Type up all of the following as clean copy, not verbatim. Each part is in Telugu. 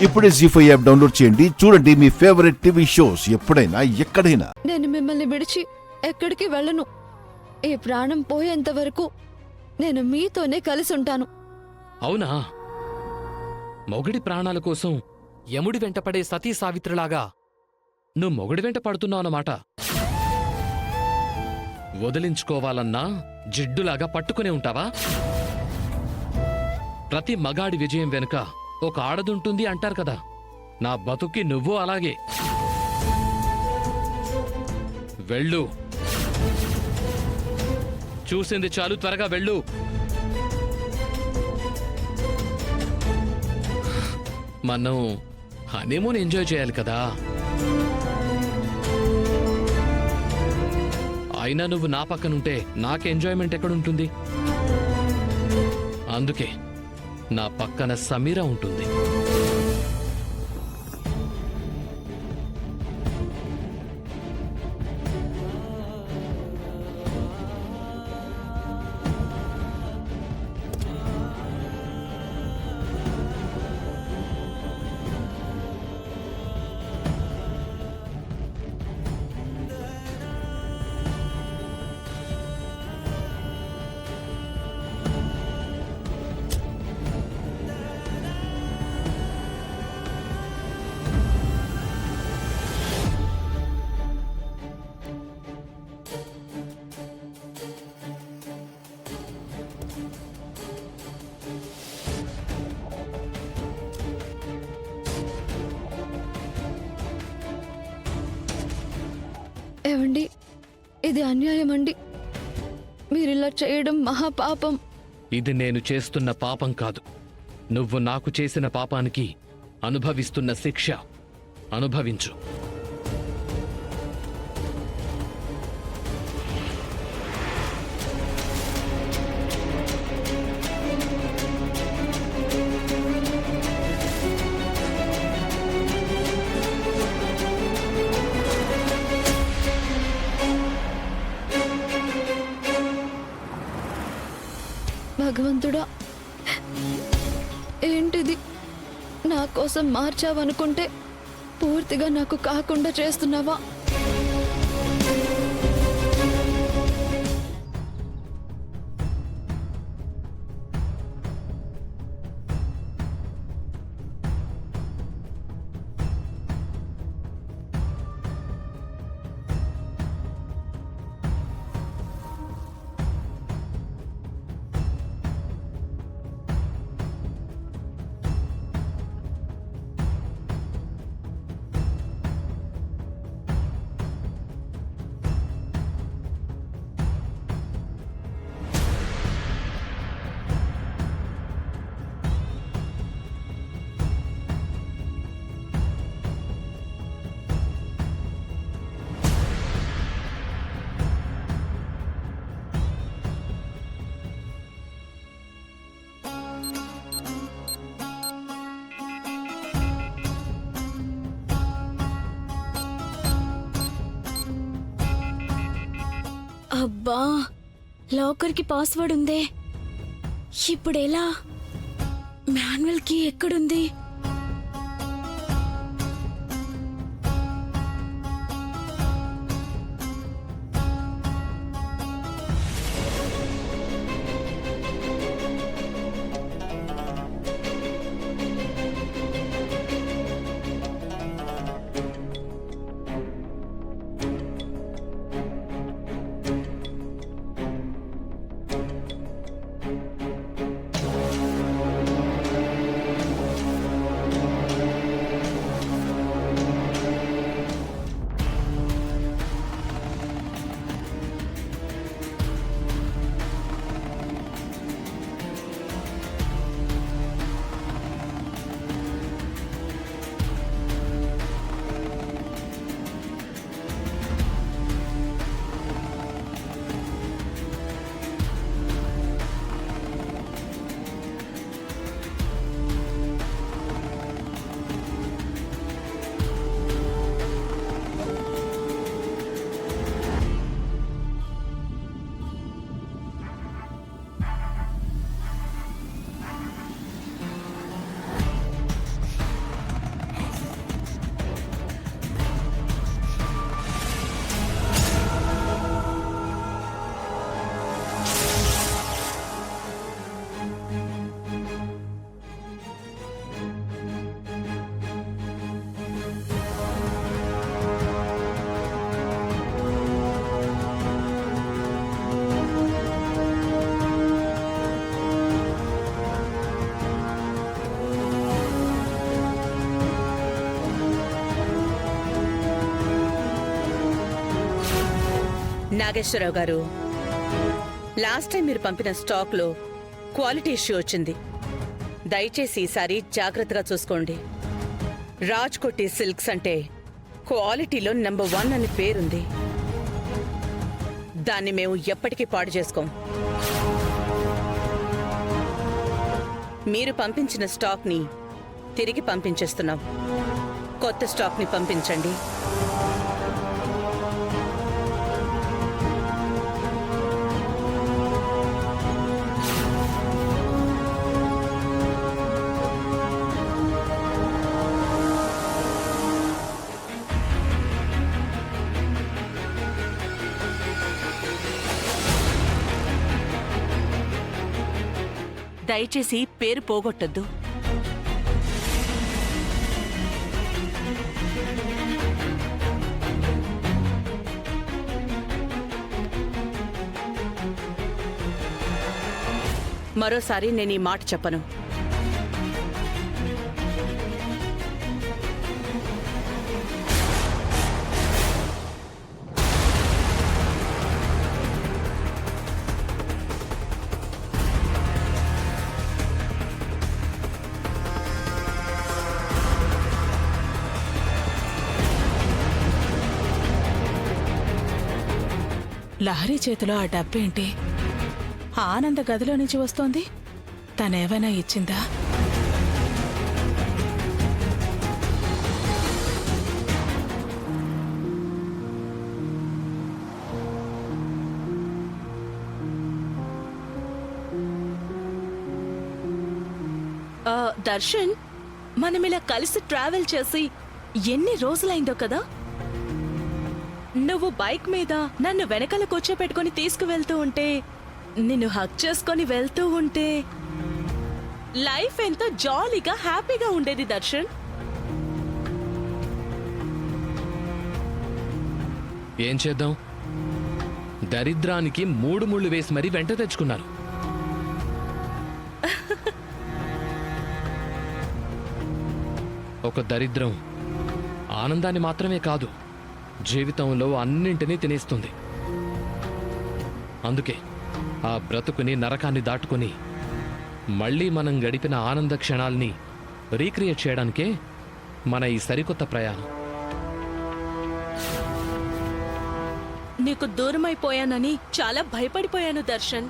ఇప్పుడే జీ5 యాప్ డౌన్లోడ్ చేయండి. చూడండి మీ ఫేవరెట్ టీవీ షోస్ ఎప్పుడైనా ఎక్కడైనా. నేను మిమ్మల్ని విడిచి ఎక్కడికి వెళ్ళను. ఈ ప్రాణం పోయేంత వరకు నేను మీతోనే కలిసి ఉంటాను. అవునా? మొగుడి ప్రాణాల కోసం యముడి వెంటపడే సతీ సావిత్రిలాగా నువ్వు మొగుడి వెంట పడుతున్నావన్నమాట. వదిలించుకోవాలన్నా జిడ్డులాగా పట్టుకునే ఉంటావా? ప్రతి మగాడి విజయం వెనుక ఒక ఆడదుంటుంది అంటారు కదా. నా బతుక్కి నువ్వు అలాగే. వెళ్ళు, చూసింది చాలు, త్వరగా వెళ్ళు. మనం హనీమూన్ ఎంజాయ్ చేయాలి కదా. అయినా నువ్వు నా పక్కనుంటే నాకు ఎంజాయ్మెంట్ ఎక్కడుంటుంది? అందుకే నా పక్కన సమీరా ఉంటుంది. ఏవండి, ఇది అన్యాయం అండి. మీరిలా చేయడం మహాపాపం. ఇది నేను చేస్తున్న పాపం కాదు. నువ్వు నాకు చేసిన పాపానికి అనుభవిస్తున్న శిక్ష. అనుభవించు. భగవంతుడా, ఏంటిది? నా కోసం మార్చావనుకుంటే పూర్తిగా నాకు కాకుండా చేస్తున్నావా? అబ్బా, లాకర్కి పాస్వర్డ్ ఉందే. ఇప్పుడెలా? మాన్యువల్ కీ ఎక్కడుంది? నాగేశ్వరరావు గారు, లాస్ట్ టైం మీరు పంపిన స్టాక్లో క్వాలిటీ ఇష్యూ వచ్చింది. దయచేసి ఈసారి జాగ్రత్తగా చూసుకోండి. రాజ్కోటి సిల్క్స్ అంటే క్వాలిటీలో నెంబర్ 1 అని పేరుంది. దాన్ని మేము ఎప్పటికీ పాడు చేసుకోం. మీరు పంపించిన స్టాక్ని తిరిగి పంపించేస్తున్నాం. కొత్త స్టాక్ని పంపించండి. దయచేసి పేరు పోగొట్టద్దు. మరోసారి నేను ఈ మాట చెప్పను. లహరి చేతిలో ఆ డబ్బేంటి? ఆనంద గదిలో నుంచి వస్తోంది. తనేమైనా ఇచ్చిందా? దర్శన్, మనం ఇలా కలిసి ట్రావెల్ చేసి ఎన్ని రోజులైందో కదా. నువ్వు బైక్ మీద నన్ను వెనకాల కూర్చోపెట్టుకుని తీసుకువెళ్తూ ఉంటే, నిన్ను హక్ చేసుకొని వెళ్తూ ఉంటే లైఫ్ ఎంతో జాలీగా హ్యాపీగా ఉండేది దర్శన్. ఏం చేద్దాం? దరిద్రానికి 3 ముళ్ళు వేసి మరీ వెంట తెచ్చుకున్నారు. ఒక దరిద్రం ఆనందాన్ని మాత్రమే కాదు, జీవితంలో అన్నింటినీ తినేస్తుంది. అందుకే ఆ బ్రతుకుని, నరకాన్ని దాటుకుని మళ్ళీ మనం గడిపిన ఆనంద క్షణాల్ని రీక్రియేట్ చేయడానికే మన ఈ సరికొత్త ప్రయాణం. నీకు దూరమైపోయానని చాలా భయపడిపోయాను దర్శన్.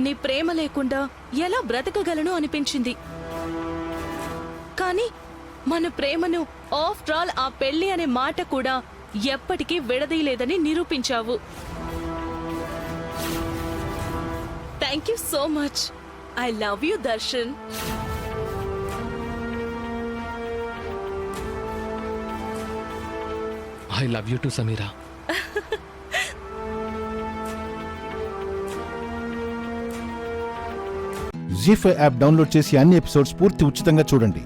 నీ ప్రేమ లేకుండా ఎలా బ్రతకగలను అనిపించింది. కానీ మన ప్రేమను, ఆఫ్టర్ ఆల్ ఆ పెళ్లి అనే మాట కూడా ఎప్పటికీ విడదీయలేదని నిరూపించావు. Thank you so much. I love you Darshan. I love you too Sameera. జీ5 యాప్ డౌన్లోడ్ చేసి అన్ని ఎపిసోడ్స్ పూర్తి ఉచితంగా చూడండి.